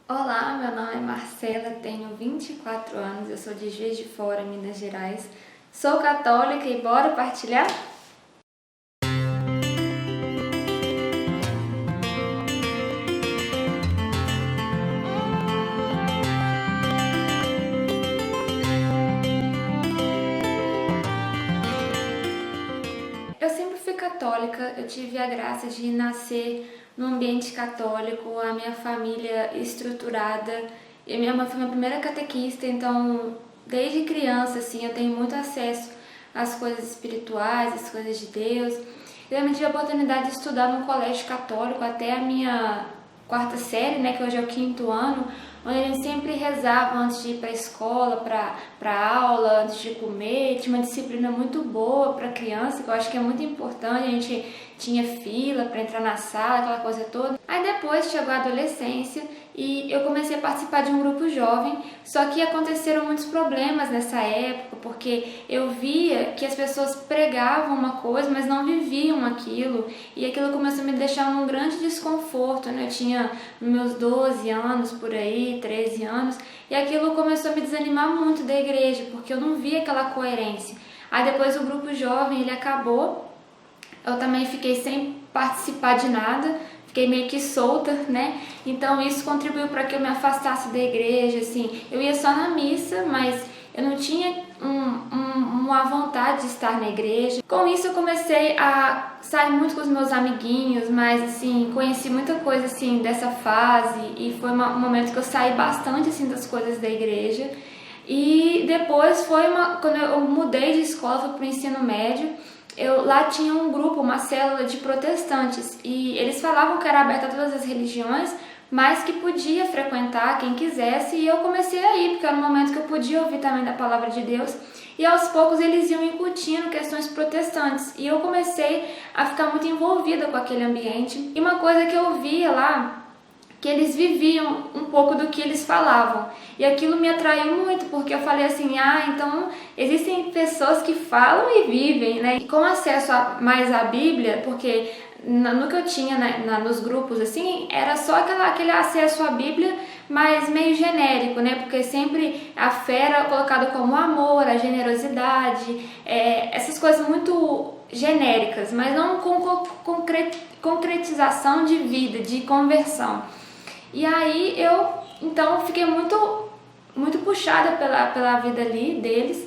Olá, meu nome é Marcela, tenho 24 anos, eu sou de Juiz de Fora, Minas Gerais. Sou católica e bora partilhar? Eu sempre fui católica, eu tive a graça de nascer num ambiente católico, a minha família estruturada, e a minha mãe foi minha primeira catequista, então desde criança assim, eu tenho muito acesso às coisas espirituais, às coisas de Deus. Eu também tive a oportunidade de estudar num colégio católico até a minha quarta série, né, que hoje é o quinto ano, onde a gente sempre rezava antes de ir para a escola, para aula, antes de comer. Tinha uma disciplina muito boa para criança, que eu acho que é muito importante. A gente tinha fila para entrar na sala, aquela coisa toda. Aí depois chegou a adolescência e eu comecei a participar de um grupo jovem, só que aconteceram muitos problemas nessa época, porque eu via que as pessoas pregavam uma coisa, mas não viviam aquilo, e aquilo começou a me deixar num grande desconforto, né? Eu tinha meus 12 anos por aí, 13 anos, e aquilo começou a me desanimar muito da igreja, porque eu não via aquela coerência. Aí depois o grupo jovem, ele acabou, eu também fiquei sem participar de nada, fiquei meio que solta, né? Então isso contribuiu para que eu me afastasse da igreja, assim. Eu ia só na missa, mas eu não tinha uma vontade de estar na igreja. Com isso eu comecei a sair muito com os meus amiguinhos, mas assim, conheci muita coisa assim dessa fase e foi um momento que eu saí bastante assim das coisas da igreja. E depois quando eu mudei de escola, fui para o ensino médio. Lá tinha um grupo, uma célula de protestantes, e eles falavam que era aberta a todas as religiões, mas que podia frequentar quem quisesse, e eu comecei a ir, porque era um momento que eu podia ouvir também da palavra de Deus, e aos poucos eles iam incutindo questões protestantes, e eu comecei a ficar muito envolvida com aquele ambiente. E uma coisa que eu via lá, que eles viviam um pouco do que eles falavam. E aquilo me atraiu muito, porque eu falei assim, então existem pessoas que falam e vivem, né? E com acesso mais à Bíblia, porque no que eu tinha nos grupos, assim, era só aquele acesso à Bíblia, mas meio genérico, né? Porque sempre a fé era colocada como amor, a generosidade, essas coisas muito genéricas, mas não com concretização de vida, de conversão. E aí eu, então, fiquei muito puxada pela vida ali deles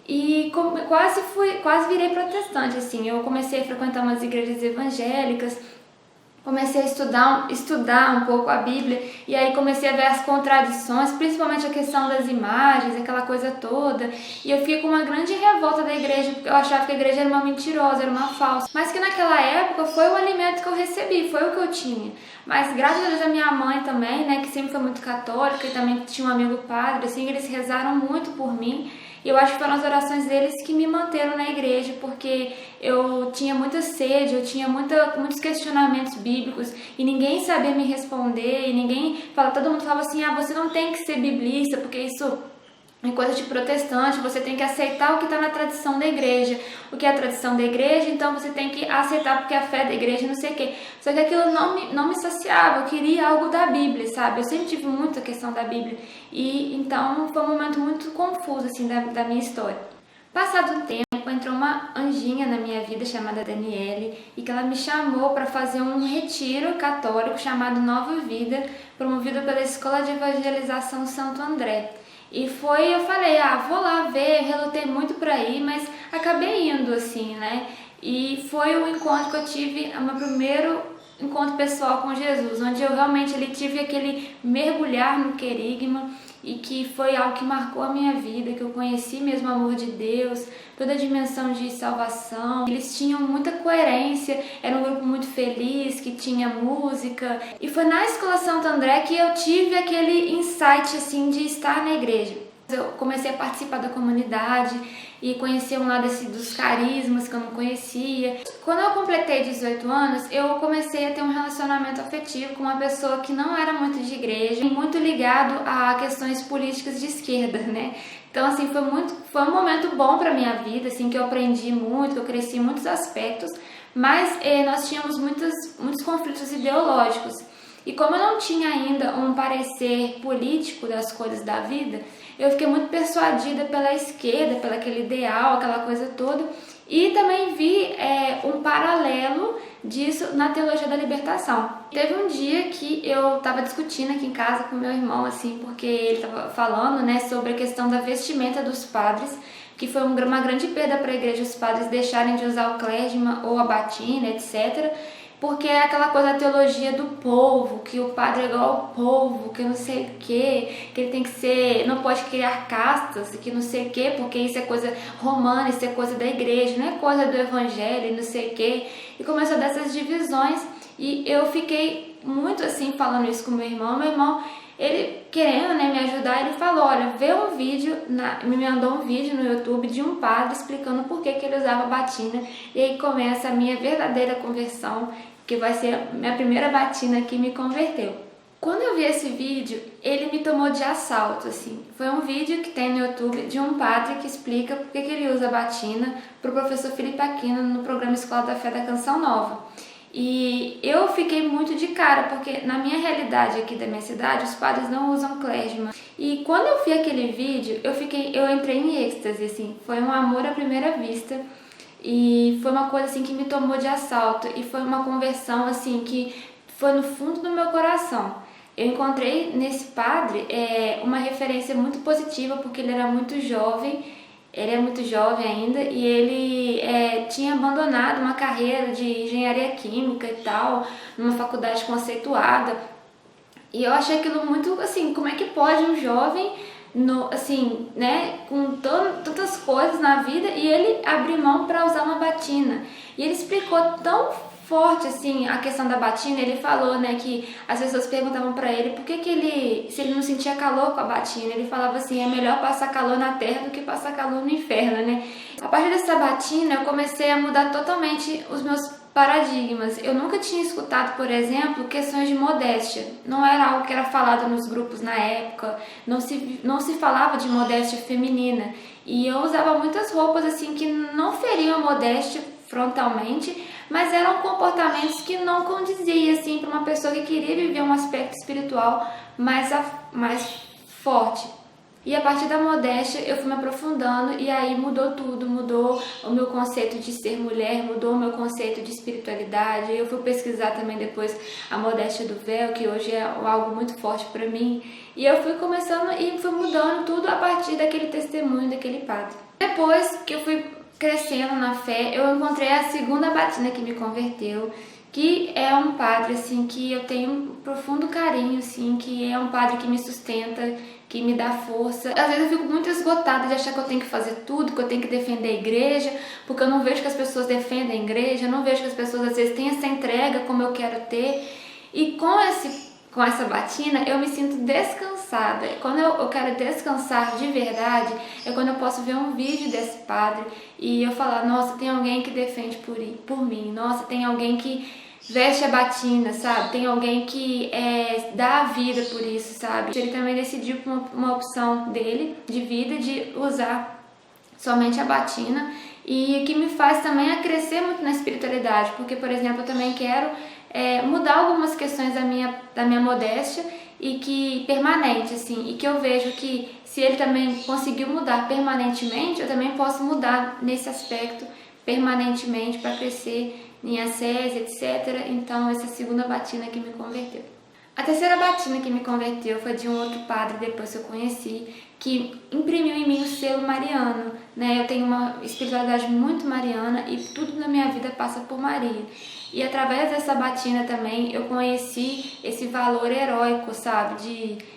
e quase virei protestante, assim. Eu comecei a frequentar umas igrejas evangélicas, comecei a estudar um pouco a Bíblia, e aí comecei a ver as contradições, principalmente a questão das imagens, aquela coisa toda, e eu fiquei com uma grande revolta da igreja, porque eu achava que a igreja era uma mentirosa, era uma falsa, mas que naquela época foi o alimento que eu recebi, foi o que eu tinha. Mas graças a Deus a minha mãe também, né, que sempre foi muito católica, e também tinha um amigo padre, assim, eles rezaram muito por mim. E eu acho que foram as orações deles que me manteram na igreja, porque eu tinha muita sede, eu tinha muitos questionamentos bíblicos e ninguém sabia me responder, e todo mundo falava assim, você não tem que ser biblista, porque isso é coisa de protestante, você tem que aceitar o que está na tradição da igreja. O que é a tradição da igreja, então você tem que aceitar porque é a fé da igreja, não sei o quê. Só que aquilo não me saciava, eu queria algo da Bíblia, sabe? Eu sempre tive muita questão da Bíblia. E então foi um momento muito confuso, assim, da minha história. Passado um tempo, entrou uma anjinha na minha vida chamada Daniele, e que ela me chamou para fazer um retiro católico chamado Nova Vida, promovido pela Escola de Evangelização Santo André. E eu falei, vou lá ver, relutei muito pra ir, mas acabei indo, assim, né? E foi o encontro que eu tive, o meu primeiro encontro pessoal com Jesus, onde eu realmente tive aquele mergulhar no querigma, e que foi algo que marcou a minha vida, que eu conheci mesmo o amor de Deus, toda a dimensão de salvação. Eles tinham muita coerência, era um grupo muito feliz, que tinha música. E foi na Escola Santo André que eu tive aquele insight, assim, de estar na igreja. Eu comecei a participar da comunidade e conhecer um lado dos carismas que eu não conhecia. Quando eu completei 18 anos, eu comecei a ter um relacionamento afetivo com uma pessoa que não era muito de igreja, muito ligado a questões políticas de esquerda, né? Então, assim, foi um momento bom para minha vida, assim, que eu aprendi muito, que eu cresci em muitos aspectos, mas nós tínhamos muitos conflitos ideológicos. E como eu não tinha ainda um parecer político das coisas da vida, eu fiquei muito persuadida pela esquerda, pelo aquele ideal, aquela coisa toda, e também vi um paralelo disso na teologia da libertação. Teve um dia que eu estava discutindo aqui em casa com meu irmão, assim, porque ele estava falando, né, sobre a questão da vestimenta dos padres, que foi uma grande perda para a igreja os padres deixarem de usar o clérigma ou a batina, etc., porque é aquela coisa da teologia do povo, que o padre é igual ao povo, que não sei o quê, que ele tem que ser, não pode criar castas, que não sei o quê, porque isso é coisa romana, isso é coisa da igreja, não é coisa do evangelho, não sei o quê. E começou dessas divisões, e eu fiquei muito assim falando isso com meu irmão, ele querendo, né, me ajudar, ele falou, olha, vê um vídeo, me mandou um vídeo no YouTube de um padre explicando por que ele usava batina, e aí começa a minha verdadeira conversão, que vai ser a minha primeira batina que me converteu. Quando eu vi esse vídeo, ele me tomou de assalto, assim. Foi um vídeo que tem no YouTube de um padre que explica por que ele usa batina para o professor Felipe Aquino no programa Escola da Fé da Canção Nova. E eu fiquei muito de cara, porque na minha realidade aqui da minha cidade, os padres não usam clérigma. E quando eu vi aquele vídeo, eu entrei em êxtase, assim. Foi um amor à primeira vista. E foi uma coisa assim que me tomou de assalto, e foi uma conversão assim que foi no fundo do meu coração. Eu encontrei nesse padre uma referência muito positiva, porque ele era muito jovem, ele é muito jovem ainda, e ele tinha abandonado uma carreira de engenharia química e tal, numa faculdade conceituada. E eu achei aquilo muito assim, como é que pode um jovem assim, né, com tantas coisas na vida, e ele abriu mão para usar uma batina. E ele explicou tão forte assim a questão da batina. Ele falou, né, que as pessoas perguntavam para ele por que se ele não sentia calor com a batina. Ele falava assim, é melhor passar calor na terra do que passar calor no inferno, né? A partir dessa batina eu comecei a mudar totalmente os meus paradigmas. Eu nunca tinha escutado, por exemplo, questões de modéstia. Não era algo que era falado nos grupos na época, não se falava de modéstia feminina. E eu usava muitas roupas assim que não feriam a modéstia frontalmente, mas eram comportamentos que não condiziam assim para uma pessoa que queria viver um aspecto espiritual mais forte. E a partir da modéstia eu fui me aprofundando, e aí mudou tudo, mudou o meu conceito de ser mulher, mudou o meu conceito de espiritualidade. Eu fui pesquisar também depois a modéstia do véu, que hoje é algo muito forte para mim. E eu fui começando e fui mudando tudo a partir daquele testemunho daquele padre. Depois que eu fui crescendo na fé, eu encontrei a segunda batina que me converteu, que é um padre assim que eu tenho um profundo carinho, assim, que é um padre que me sustenta, que me dá força. Às vezes eu fico muito esgotada de achar que eu tenho que fazer tudo, que eu tenho que defender a igreja, porque eu não vejo que as pessoas defendem a igreja, eu não vejo que as pessoas às vezes têm essa entrega como eu quero ter. E com essa batina eu me sinto descansada. Quando eu quero descansar de verdade, é quando eu posso ver um vídeo desse padre e eu falar, nossa, tem alguém que defende por mim, nossa, tem alguém que veste a batina, sabe? Tem alguém que dá a vida por isso, sabe? Ele também decidiu por uma opção dele de vida de usar somente a batina, e que me faz também a crescer muito na espiritualidade, porque, por exemplo, eu também quero mudar algumas questões da minha modéstia, e que permanente, assim, e que eu vejo que se ele também conseguiu mudar permanentemente, eu também posso mudar nesse aspecto permanentemente para crescer em ascese, etc. Então, essa segunda batina que me converteu. A terceira batina que me converteu foi de um outro padre, depois que eu conheci, que imprimiu em mim o selo mariano, né? Eu tenho uma espiritualidade muito mariana e tudo na minha vida passa por Maria. E através dessa batina também eu conheci esse valor heróico, sabe?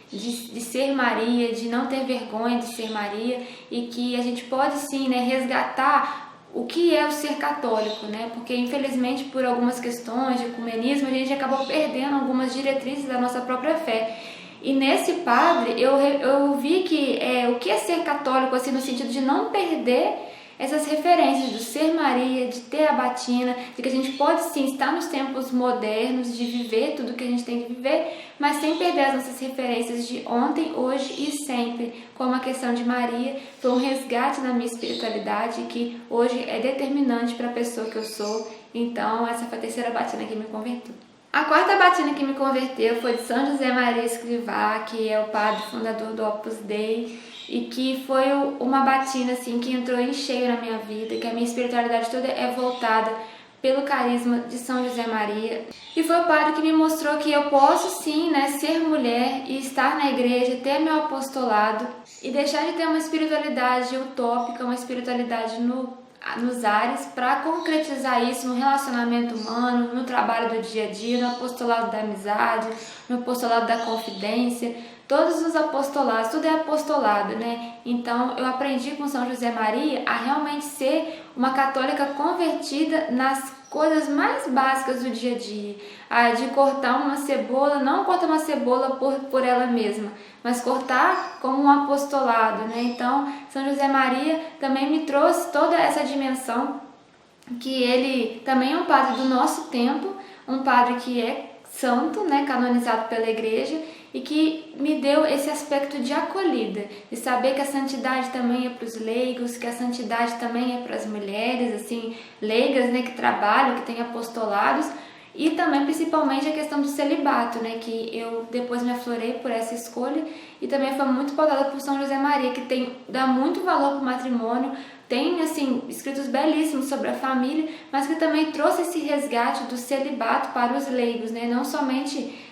De ser Maria, de não ter vergonha de ser Maria, e que a gente pode sim, né, resgatar o que é o ser católico, né? Porque infelizmente por algumas questões de ecumenismo a gente acabou perdendo algumas diretrizes da nossa própria fé. E nesse padre eu vi que o que é ser católico, assim, no sentido de não perder essas referências do ser Maria, de ter a batina, de que a gente pode sim estar nos tempos modernos, de viver tudo que a gente tem que viver, mas sem perder as nossas referências de ontem, hoje e sempre, como a questão de Maria. Foi um resgate na minha espiritualidade que hoje é determinante para a pessoa que eu sou. Então essa foi a terceira batina que me converteu. A quarta batina que me converteu foi de São José Maria Escrivá, que é o padre fundador do Opus Dei, e que foi uma batina assim, que entrou em cheio na minha vida, que a minha espiritualidade toda é voltada pelo carisma de São José Maria. E foi o padre que me mostrou que eu posso sim, né, ser mulher e estar na igreja, ter meu apostolado e deixar de ter uma espiritualidade utópica, uma espiritualidade nos ares, para concretizar isso no relacionamento humano, no trabalho do dia a dia, no apostolado da amizade, no apostolado da confidência. Todos os apostolados, tudo é apostolado, né? Então eu aprendi com São José Maria a realmente ser uma católica convertida nas coisas mais básicas do dia a dia. De cortar uma cebola, não cortar uma cebola por ela mesma, mas cortar como um apostolado, né? Então São José Maria também me trouxe toda essa dimensão, que ele também é um padre do nosso tempo, um padre que é santo, né, canonizado pela igreja, e que me deu esse aspecto de acolhida, de saber que a santidade também é para os leigos, que a santidade também é para as mulheres, assim, leigas, né, que trabalham, que têm apostolados, e também principalmente a questão do celibato, né, que eu depois me aflorei por essa escolha, e também foi muito pautada por São José Maria, que dá muito valor para o matrimônio, tem assim escritos belíssimos sobre a família, mas que também trouxe esse resgate do celibato para os leigos, né, não somente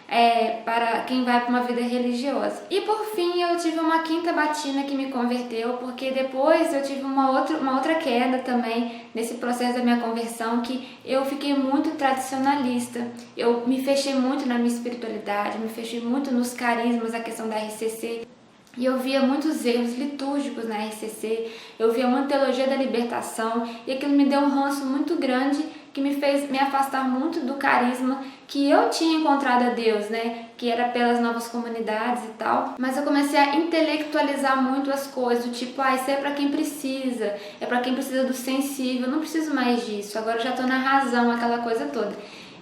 para quem vai para uma vida religiosa. E por fim eu tive uma quinta batina que me converteu, porque depois eu tive uma outra queda também nesse processo da minha conversão, que eu fiquei muito tradicionalista, eu me fechei muito na minha espiritualidade, me fechei muito nos carismas, a questão da RCC. E eu via muitos erros litúrgicos na RCC, eu via muita teologia da libertação, e aquilo me deu um ranço muito grande, que me fez me afastar muito do carisma que eu tinha encontrado a Deus, né? Que era pelas novas comunidades e tal. Mas eu comecei a intelectualizar muito as coisas, do tipo, isso é pra quem precisa, é pra quem precisa do sensível, eu não preciso mais disso, agora eu já tô na razão, aquela coisa toda.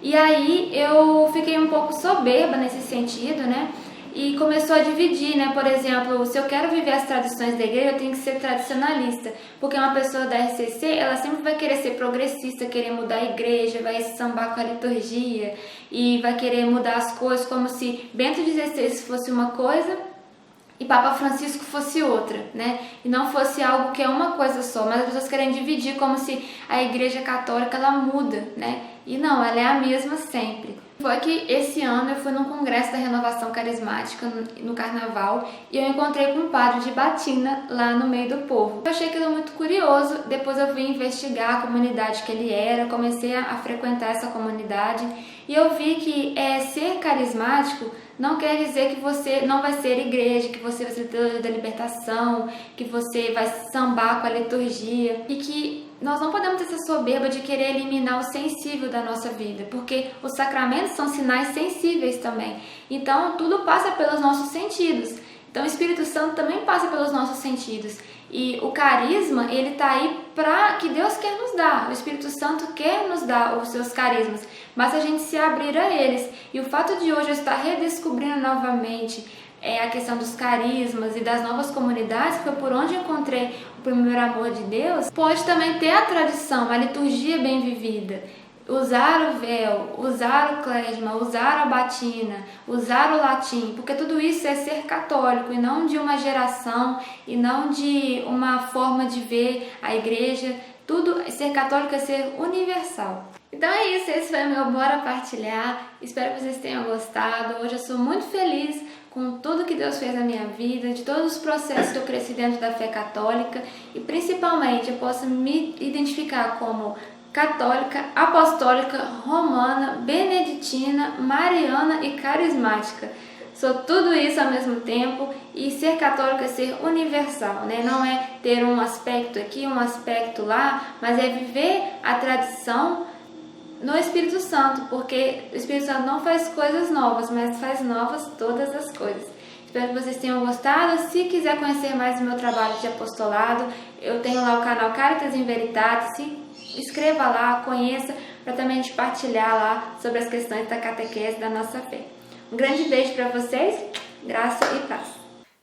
E aí eu fiquei um pouco soberba nesse sentido, né? E começou a dividir, né? Por exemplo, se eu quero viver as tradições da igreja, eu tenho que ser tradicionalista, porque uma pessoa da RCC, ela sempre vai querer ser progressista, querer mudar a igreja, vai sambar com a liturgia e vai querer mudar as coisas, como se Bento XVI fosse uma coisa e Papa Francisco fosse outra, né? E não fosse algo que é uma coisa só, mas as pessoas querem dividir como se a igreja católica, ela muda, né? E não, ela é a mesma sempre. Foi que esse ano eu fui num congresso da Renovação Carismática no Carnaval e eu encontrei com um padre de batina lá no meio do povo. Eu achei aquilo muito curioso, depois eu vim investigar a comunidade que ele era, comecei a frequentar essa comunidade e eu vi que ser carismático não quer dizer que você não vai ser igreja, que você vai ser teologia da libertação, que você vai sambar com a liturgia, e que nós não podemos ter essa soberba de querer eliminar o sensível da nossa vida, porque os sacramentos são sinais sensíveis também. Então, tudo passa pelos nossos sentidos. Então, o Espírito Santo também passa pelos nossos sentidos. E o carisma, ele tá aí para que Deus quer nos dar. O Espírito Santo quer nos dar os seus carismas. Basta a gente se abrir a eles. E o fato de hoje eu estar redescobrindo novamente a questão dos carismas e das novas comunidades, que foi por onde eu encontrei o primeiro amor de Deus, pode também ter a tradição, a liturgia bem vivida. Usar o véu, usar o clésma, usar a batina, usar o latim, porque tudo isso é ser católico e não de uma geração e não de uma forma de ver a igreja. Tudo, ser católico é ser universal. Então é isso, esse foi o meu Bora Partilhar. Espero que vocês tenham gostado. Hoje eu sou muito feliz com tudo que Deus fez na minha vida, de todos os processos que eu cresci dentro da fé católica e principalmente eu posso me identificar como católica, apostólica, romana, beneditina, mariana e carismática. Sou tudo isso ao mesmo tempo, e ser católico é ser universal, né? Não é ter um aspecto aqui, um aspecto lá, mas é viver a tradição no Espírito Santo, porque o Espírito Santo não faz coisas novas, mas faz novas todas as coisas. Espero que vocês tenham gostado. Se quiser conhecer mais do meu trabalho de apostolado, eu tenho lá o canal Caritas in Veritate. Se inscreva lá, conheça, para também a gente partilhar lá sobre as questões da catequese da nossa fé. Um grande beijo para vocês, graça e paz.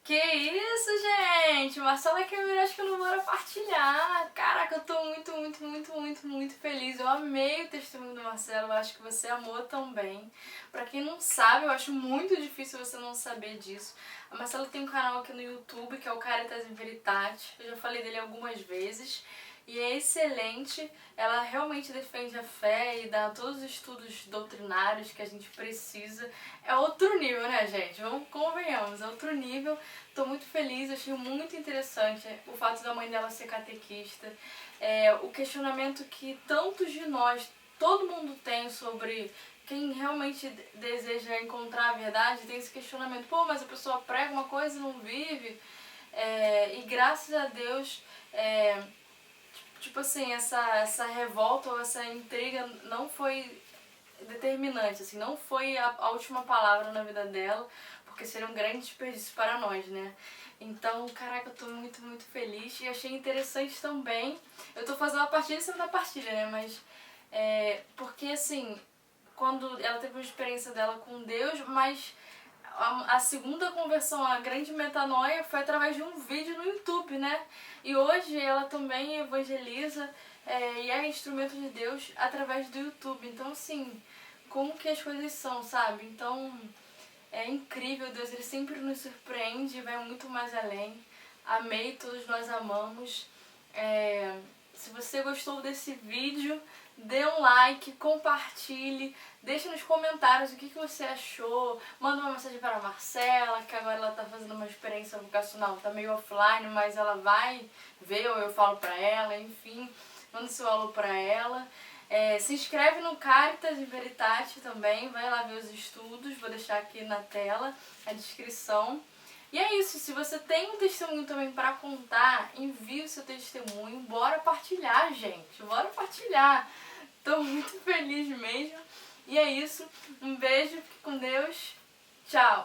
Que isso, gente! gente, Marcela Cameiro, acho que eu não vou partilhar. Caraca, eu tô muito feliz. Eu amei o testemunho do Marcelo, eu acho que você amou também. Pra quem não sabe, eu acho muito difícil você não saber disso. A Marcela tem um canal aqui no YouTube, que é o Caritas in Veritate. Eu já falei dele algumas vezes. E é excelente, ela realmente defende a fé e dá todos os estudos doutrinários que a gente precisa. É outro nível, né, gente? Vamos, convenhamos, é outro nível. Tô muito feliz, achei muito interessante o fato da mãe dela ser catequista. O questionamento que tantos de nós, todo mundo tem sobre quem realmente deseja encontrar a verdade, tem esse questionamento. Pô, mas a pessoa prega uma coisa e não vive. E graças a Deus... tipo assim, essa revolta ou essa intriga não foi determinante, assim, não foi a última palavra na vida dela, porque seria um grande desperdício para nós, né? Então, caraca, eu tô muito feliz e achei interessante também. Eu tô fazendo a partilha sem da partilha, né? Mas, porque assim, quando ela teve uma experiência dela com Deus, mas a segunda conversão, a grande metanoia, foi através de um vídeo no YouTube, né? E hoje ela também evangeliza e é instrumento de Deus através do YouTube. Então, assim, como que as coisas são, sabe? Então, é incrível, Deus, Ele sempre nos surpreende e vai muito mais além. Amei, todos nós amamos. Se você gostou desse vídeo, dê um like, compartilhe, deixa nos comentários o que você achou, manda uma mensagem para a Marcela, que agora ela está fazendo uma experiência vocacional, está meio offline, mas ela vai ver ou eu falo para ela, enfim, manda seu alô para ela. Se inscreve no Caritas in Veritate também, vai lá ver os estudos, vou deixar aqui na tela a descrição. E é isso, se você tem um testemunho também para contar, envie o seu testemunho, bora partilhar, gente, bora partilhar. Tô muito feliz mesmo. E é isso, um beijo, fique com Deus, tchau!